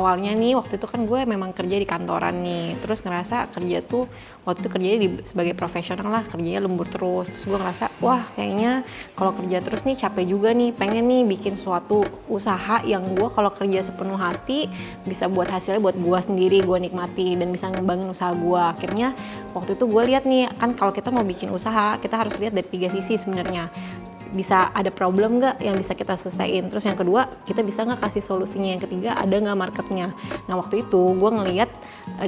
awalnya nih, waktu itu kan gue memang kerja di kantoran nih, terus ngerasa kerja tuh waktu itu kerjanya sebagai profesional lah, kerjanya lembur terus gue ngerasa wah kayaknya kalau kerja terus nih capek juga nih, pengen nih bikin suatu usaha yang gue kalau kerja sepenuh hati bisa buat hasilnya buat gue sendiri, gue nikmati dan bisa ngembangin usaha gue. Akhirnya waktu itu gue lihat nih, kan kalau kita mau bikin usaha kita harus lihat dari 3 sisi sebenarnya. Bisa ada problem nggak yang bisa kita selesaiin, terus yang kedua kita bisa nggak kasih solusinya, yang ketiga ada nggak marketnya. Nah waktu itu gue ngelihat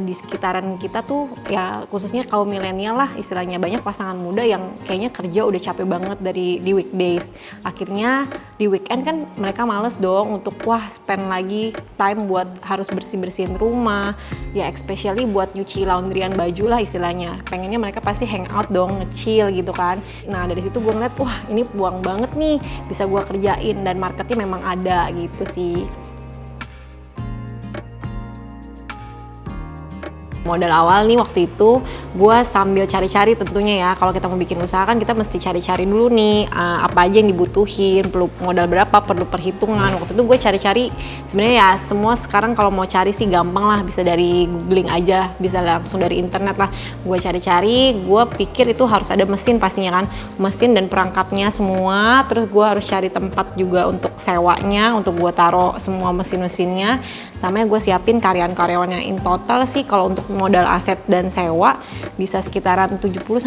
di sekitaran kita tuh ya khususnya kaum milenial lah istilahnya, banyak pasangan muda yang kayaknya kerja udah capek banget di weekdays, akhirnya di weekend kan mereka males dong untuk wah spend lagi time buat harus bersihin rumah ya, especially buat nyuci laundryan baju lah istilahnya, pengennya mereka pasti hangout dong, nge-chill gitu kan. Nah dari situ gue ngeliat wah ini buang banget nih bisa gue kerjain dan marketnya memang ada gitu sih. Modal awal nih waktu itu gue sambil cari-cari tentunya ya, kalau kita mau bikin usaha kan kita mesti cari-cari dulu nih apa aja yang dibutuhin, perlu modal berapa, perlu perhitungan. Waktu itu gue cari-cari sebenarnya ya semua sekarang kalau mau cari sih gampang lah, bisa dari googling aja, bisa langsung dari internet lah. Gue cari-cari, gue pikir itu harus ada mesin pastinya kan, mesin dan perangkatnya semua, terus gue harus cari tempat juga untuk sewanya, untuk gue taruh semua mesin-mesinnya, sama gue siapin karyawan-karyawannya. In total sih kalau untuk modal aset dan sewa bisa sekitaran 70-80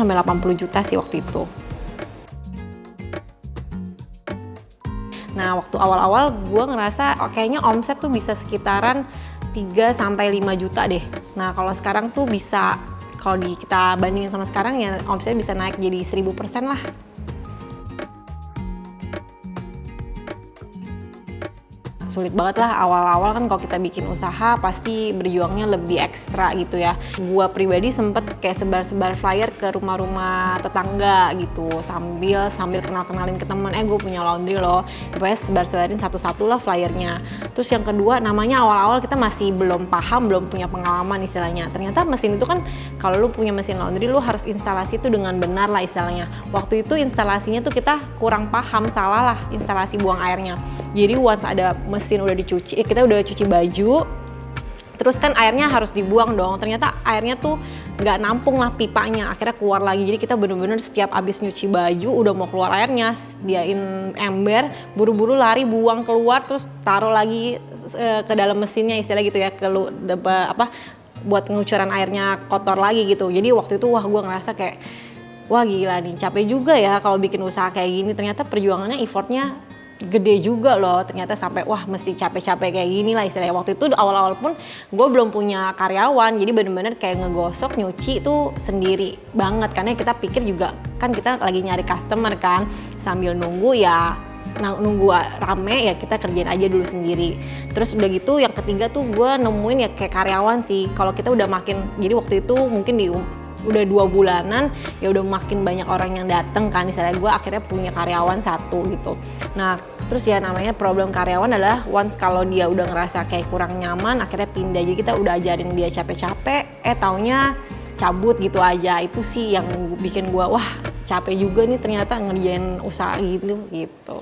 juta sih waktu itu. Nah waktu awal-awal gue ngerasa kayaknya omset tuh bisa sekitaran 3-5 juta deh. Nah kalau sekarang tuh bisa, kalau kita bandingin sama sekarang ya omsetnya bisa naik jadi 1000% lah. Sulit banget lah awal-awal kan, kalau kita bikin usaha pasti berjuangnya lebih ekstra gitu ya. Gua pribadi sempet kayak sebar-sebar flyer ke rumah-rumah tetangga gitu, sambil kenal-kenalin ke teman, gue punya laundry loh. Pokoknya sebar-sebarin satu-satu lah flyernya. Terus yang kedua, namanya awal-awal kita masih belum paham, belum punya pengalaman istilahnya. Ternyata mesin itu kan kalau lu punya mesin laundry lu harus instalasi itu dengan benar lah istilahnya. Waktu itu instalasinya tuh kita kurang paham, salah lah instalasi buang airnya. Jadi once ada mesin udah dicuci, kita udah cuci baju, terus kan airnya harus dibuang dong. Ternyata airnya tuh nggak nampung lah pipanya, akhirnya keluar lagi. Jadi kita bener-bener setiap abis nyuci baju udah mau keluar airnya, sediain ember, buru-buru lari buang keluar, terus taruh lagi ke dalam mesinnya istilah gitu ya, buat pengucuran airnya kotor lagi gitu. Jadi waktu itu wah gue ngerasa kayak wah gila nih, capek juga ya kalau bikin usaha kayak gini. Ternyata perjuangannya, effortnya gede juga loh, ternyata sampai wah mesti capek-capek kayak gini lah istilahnya. Waktu itu awal-awal pun gue belum punya karyawan, jadi bener-bener kayak ngegosok, nyuci itu sendiri banget, karena kita pikir juga kan kita lagi nyari customer kan, sambil nunggu ya, nunggu rame ya kita kerjain aja dulu sendiri. Terus udah gitu yang ketiga tuh gue nemuin ya kayak karyawan sih, kalau kita udah makin, jadi waktu itu mungkin udah 2 bulanan ya udah makin banyak orang yang dateng kan, misalnya gue akhirnya punya karyawan 1 gitu. Nah terus ya namanya problem karyawan adalah once kalau dia udah ngerasa kayak kurang nyaman akhirnya pindah, jadi kita udah ajarin dia capek-capek taunya cabut gitu aja. Itu sih yang bikin gue wah capek juga nih ternyata ngerjain usaha gitu.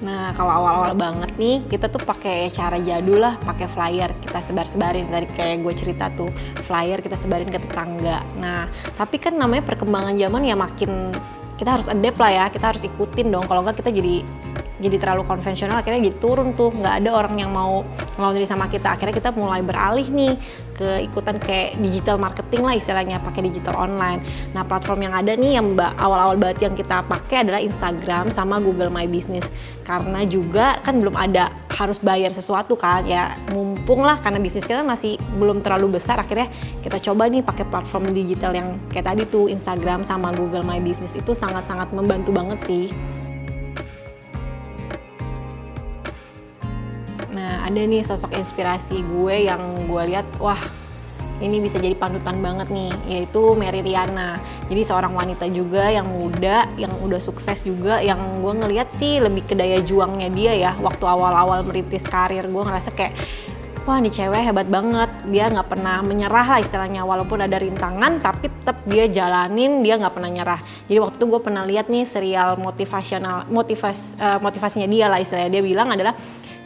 Nah kalau awal-awal banget nih kita tuh pakai cara jadul lah, pakai flyer kita sebar-sebarin, dari kayak gue cerita tuh flyer kita sebarin ke tetangga. Nah tapi kan namanya perkembangan zaman ya makin kita harus adapt lah ya, kita harus ikutin dong, kalau enggak kita jadi terlalu konvensional, akhirnya jadi turun tuh, nggak ada orang yang mau laundry sama kita. Akhirnya kita mulai beralih nih ke ikutan kayak digital marketing lah istilahnya, pakai digital online. Nah platform yang ada nih yang awal-awal banget yang kita pakai adalah Instagram sama Google My Business, karena juga kan belum ada harus bayar sesuatu kan ya, mumpung lah karena bisnis kita masih belum terlalu besar, akhirnya kita coba nih pakai platform digital yang kayak tadi tuh Instagram sama Google My Business. Itu sangat-sangat membantu banget sih. Nah ada nih sosok inspirasi gue yang gue lihat wah ini bisa jadi panutan banget nih, yaitu Mary Riana. Jadi seorang wanita juga yang muda, yang udah sukses juga, yang gue ngelihat sih lebih ke daya juangnya dia ya. Waktu awal-awal merintis karir gue ngerasa kayak wah nih cewek hebat banget, dia nggak pernah menyerah lah istilahnya, walaupun ada rintangan tapi tetap dia jalanin, dia nggak pernah nyerah. Jadi waktu itu gue pernah lihat nih serial motivasinya dia lah istilahnya, dia bilang adalah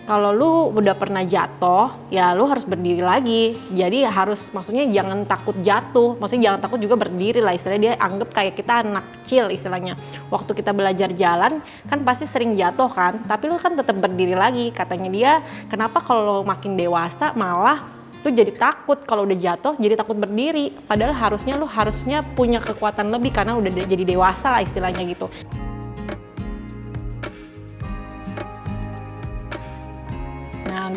kalau lu udah pernah jatuh, ya lu harus berdiri lagi. Jadi maksudnya jangan takut jatuh, maksudnya jangan takut juga berdiri lah istilahnya. Dia anggap kayak kita anak kecil istilahnya. Waktu kita belajar jalan, kan pasti sering jatuh kan, tapi lu kan tetap berdiri lagi. Katanya dia, kenapa kalau makin dewasa malah lu jadi takut kalau udah jatuh, jadi takut berdiri. Padahal lu harusnya punya kekuatan lebih karena udah jadi dewasa lah istilahnya gitu. Nah,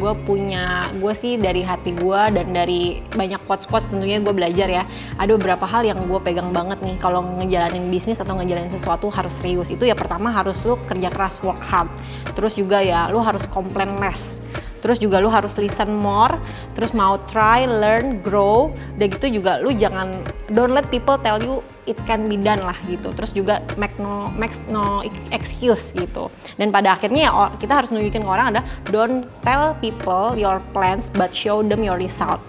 gue sih dari hati gue dan dari banyak quotes-quotes tentunya gue belajar ya. Ada beberapa hal yang gue pegang banget nih kalau ngejalanin bisnis atau ngejalanin sesuatu harus serius. Itu ya pertama harus lu kerja keras, work hard. Terus juga ya lu harus complain less. Terus juga lu harus listen more, terus mau try, learn, grow. Udah gitu juga lu don't let people tell you it can be done lah gitu. Terus juga make no excuse gitu. Dan pada akhirnya ya kita harus nunjukin ke orang ada don't tell people your plans but show them your result.